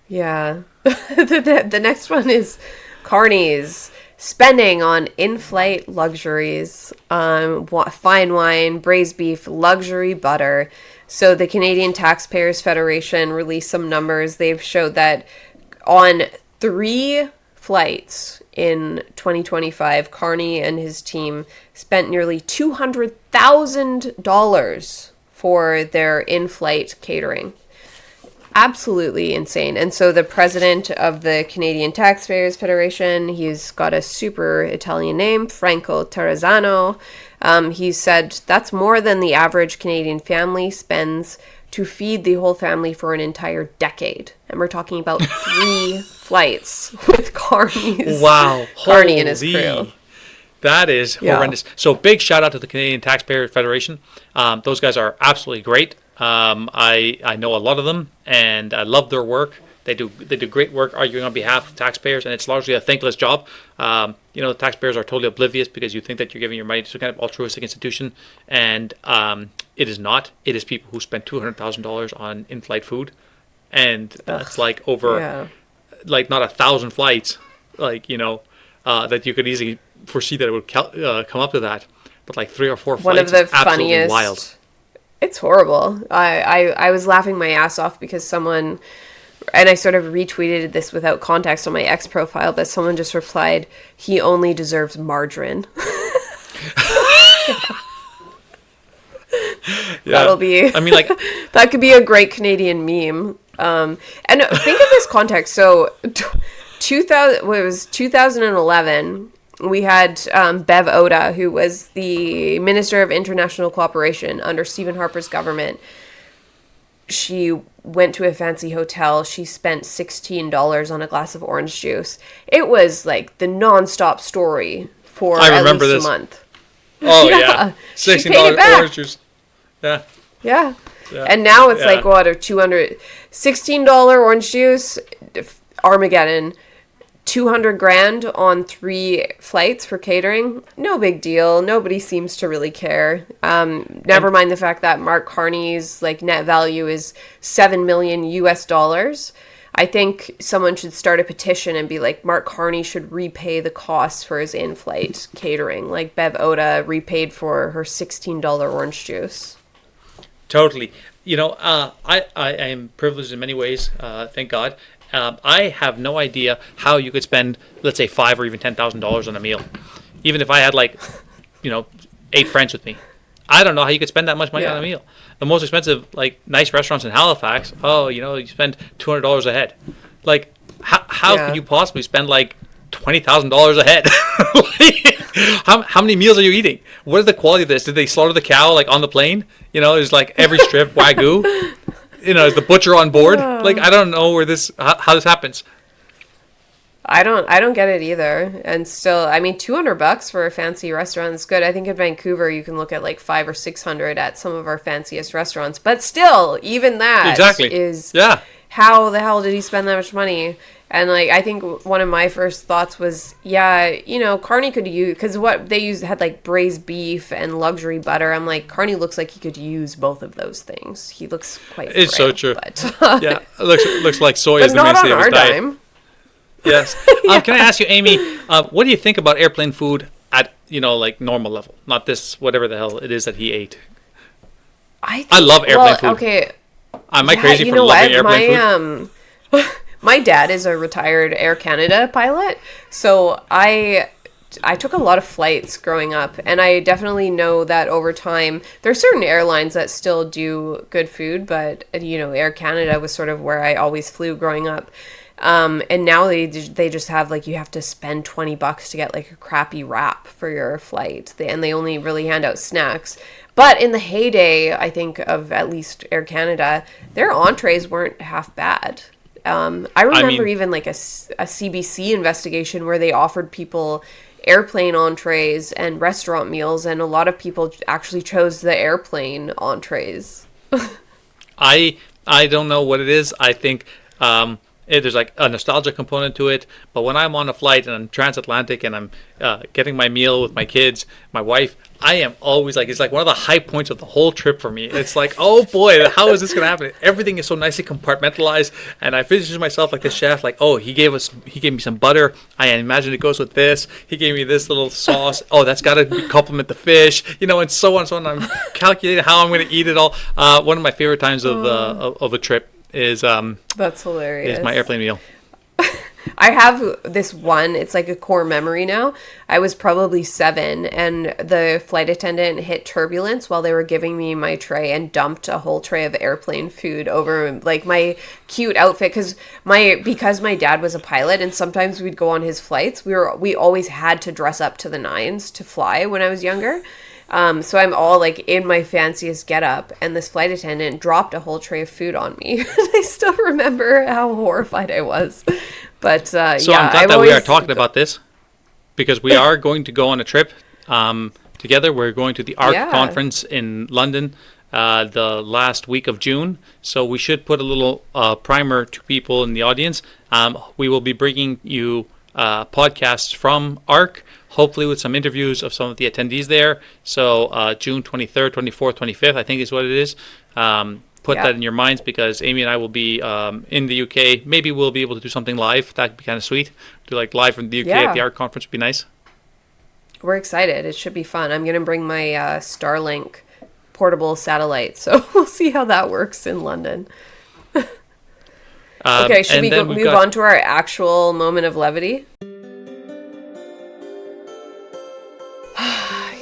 Yeah. The next one is Carney's spending on in-flight luxuries, fine wine, braised beef, luxury butter. So the Canadian Taxpayers Federation released some numbers. They've showed that on 3 flights in 2025, Carney and his team spent nearly $200,000 for their in-flight catering. Absolutely insane. And so the president of the Canadian Taxpayers Federation, he's got a super Italian name, Franco Terrazzano. He said that's more than the average Canadian family spends to feed the whole family for an entire decade. And we're talking about 3 flights with Carney and his crew. That is horrendous. So big shout out to the Canadian Taxpayers Federation. Those guys are absolutely great. I know a lot of them, and I love their work. They do great work arguing on behalf of taxpayers, and it's largely a thankless job. The taxpayers are totally oblivious because you think that you're giving your money to some kind of altruistic institution, and it is not. It is people who spend $200,000 on in-flight food, and that's like over, like not 1,000 flights, that you could easily foresee that it would come up to that, but like 3 or 4 flights. One of the is absolutely funniest. Wild. It's horrible. I was laughing my ass off because someone, and I sort of retweeted this without context on my X profile, but someone just replied, "He only deserves margarine." That'll be. I mean, like that could be a great Canadian meme. And think of this context. So, 2011. We had Bev Oda, who was the Minister of International Cooperation under Stephen Harper's government. She went to a fancy hotel. She spent $16 on a glass of orange juice. It was like the nonstop story for at least a month. Oh, yeah. $16 orange juice. Yeah. And now it's like, what, $16 orange juice, Armageddon. 200 grand on 3 flights for catering. No big deal. Nobody seems to really care. Never mind the fact that Mark Carney's like net value is $7 million US. I think someone should start a petition and be like, Mark Carney should repay the costs for his in-flight catering, like Bev Oda repaid for her $16 orange juice. Totally. I am privileged in many ways, thank God. I have no idea how you could spend, let's say, $5,000 or even $10,000 on a meal, even if I had 8 friends with me. I don't know how you could spend that much money on a meal. The most expensive, nice restaurants in Halifax, you spend $200 a head. How could you possibly spend $20,000 a head? How many meals are you eating? What is the quality of this? Did they slaughter the cow on the plane? There's every strip Wagyu. Is the butcher on board? I don't know how this happens. I don't get it either. And still, I mean, $200 for a fancy restaurant is good. I think in Vancouver you can look at $500 or $600 at some of our fanciest restaurants. But still, even that is how the hell did he spend that much money? And I think one of my first thoughts was, Carney could use, because what they used had braised beef and luxury butter. I'm like, Carney looks like he could use both of those things. He looks quite frail, so true. But, it looks like soy is the mainstay of his diet. Dime. Yes. Can I ask you, Amy, what do you think about airplane food at normal level? Not this whatever the hell it is that he ate. I love airplane food. Okay. Am I crazy for loving airplane food? My dad is a retired Air Canada pilot, so I took a lot of flights growing up, and I definitely know that over time, there are certain airlines that still do good food, but, Air Canada was sort of where I always flew growing up. And now they just have you have to spend $20 to get a crappy wrap for your flight, and they only really hand out snacks. But in the heyday, I think, of at least Air Canada, their entrees weren't half bad. I remember even a CBC investigation where they offered people airplane entrees and restaurant meals, and a lot of people actually chose the airplane entrees. I don't know what it is. I think there's a nostalgia component to it, but when I'm on a flight and I'm transatlantic and I'm getting my meal with my kids, my wife, I am always it's one of the high points of the whole trip for me. It's oh boy, how is this going to happen? Everything is so nicely compartmentalized, and I picture myself like the chef, he gave me some butter. I imagine it goes with this. He gave me this little sauce. Oh, that's got to complement the fish, and so on and so on. I'm calculating how I'm going to eat it all. One of my favorite times of a trip is that's hilarious. Is my airplane meal. I have this one, it's a core memory now. I was probably 7, and the flight attendant hit turbulence while they were giving me my tray and dumped a whole tray of airplane food over my cute outfit, because my dad was a pilot and sometimes we'd go on his flights. We always had to dress up to the nines to fly when I was younger. So I'm all in my fanciest getup, and this flight attendant dropped a whole tray of food on me. I still remember how horrified I was. But so I'm glad that we are talking about this, because we are going to go on a trip together. We're going to the ARC conference in London the last week of June. So we should put a little primer to people in the audience. We will be bringing you podcasts from ARC, hopefully with some interviews of some of the attendees there. So June 23rd, 24th, 25th, I think is what it is. Put that in your minds, because Amy and I will be in the UK. Maybe we'll be able to do something live. That'd be kind of sweet. Do like live from the UK at the ARC conference would be nice. We're excited. It should be fun. I'm going to bring my Starlink portable satellite, so we'll see how that works in London. Okay, should we move on to our actual moment of levity?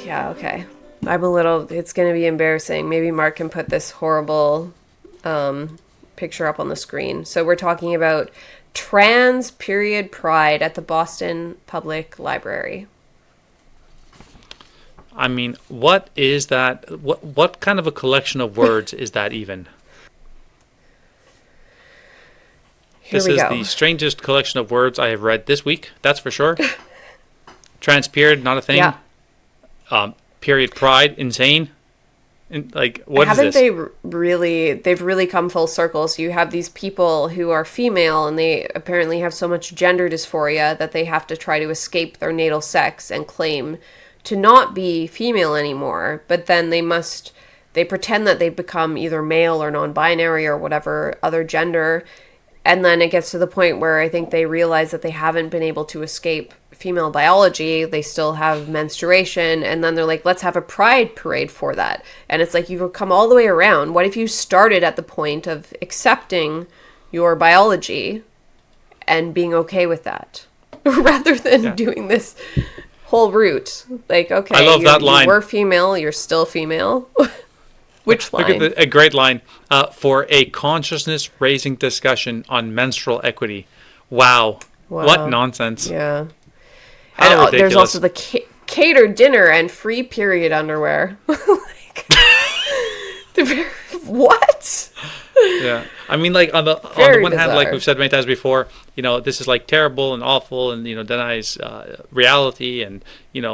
Yeah, okay. It's going to be embarrassing. Maybe Mark can put this horrible picture up on the screen. So we're talking about trans period pride at the Boston Public Library. I mean, what is that? What kind of a collection of words is that even? This is the strangest collection of words I have read this week, that's for sure. Trans period, not a thing. Yeah. Period pride, insane. What is this? They've really come full circle. So you have these people who are female, and they apparently have so much gender dysphoria that they have to try to escape their natal sex and claim to not be female anymore. But then they pretend that they've become either male or non-binary or whatever other gender. And then it gets to the point where I think they realize that they haven't been able to escape female biology. They still have menstruation. And then they're like, let's have a pride parade for that. And it's like, you've come all the way around. What if you started at the point of accepting your biology and being okay with that rather than doing this whole route? Like, okay, I love that line. You were female, you're still female. Which line? Look at a great line. For a consciousness-raising discussion on menstrual equity. Wow. What nonsense. Yeah. And there's also the catered dinner and free period underwear. What? Yeah. I mean, on the one hand, like we've said many times before, this is terrible and awful and, denies reality and, in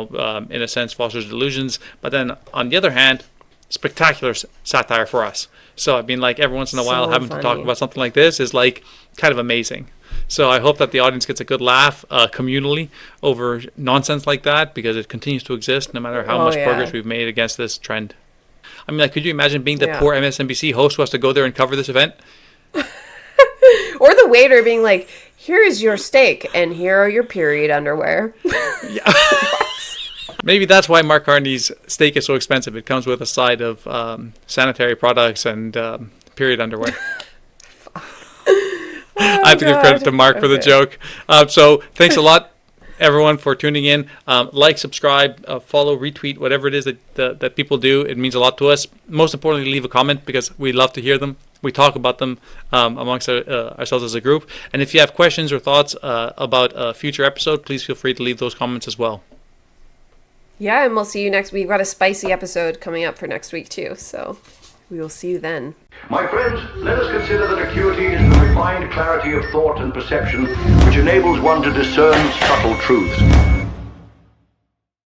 a sense, fosters delusions. But then on the other hand, spectacular satire for us. So I mean, every once in a while having to talk about something like this is kind of amazing. So I hope that the audience gets a good laugh communally over nonsense like that, because it continues to exist no matter how much progress we've made against this trend. I mean, could you imagine being the poor MSNBC host who has to go there and cover this event? Or the waiter being like, here is your steak and here are your period underwear. Yeah. Maybe that's why Mark Carney's steak is so expensive. It comes with a side of sanitary products and period underwear. I have to give credit to Mark for the joke. So thanks a lot, everyone, for tuning in. Subscribe, follow, retweet, whatever it is that people do. It means a lot to us. Most importantly, leave a comment, because we love to hear them. We talk about them amongst ourselves as a group. And if you have questions or thoughts about a future episode, please feel free to leave those comments as well. Yeah, and we'll see you next week. We've got a spicy episode coming up for next week, too. So we will see you then. My friends, let us consider that acuity is the refined clarity of thought and perception which enables one to discern subtle truths.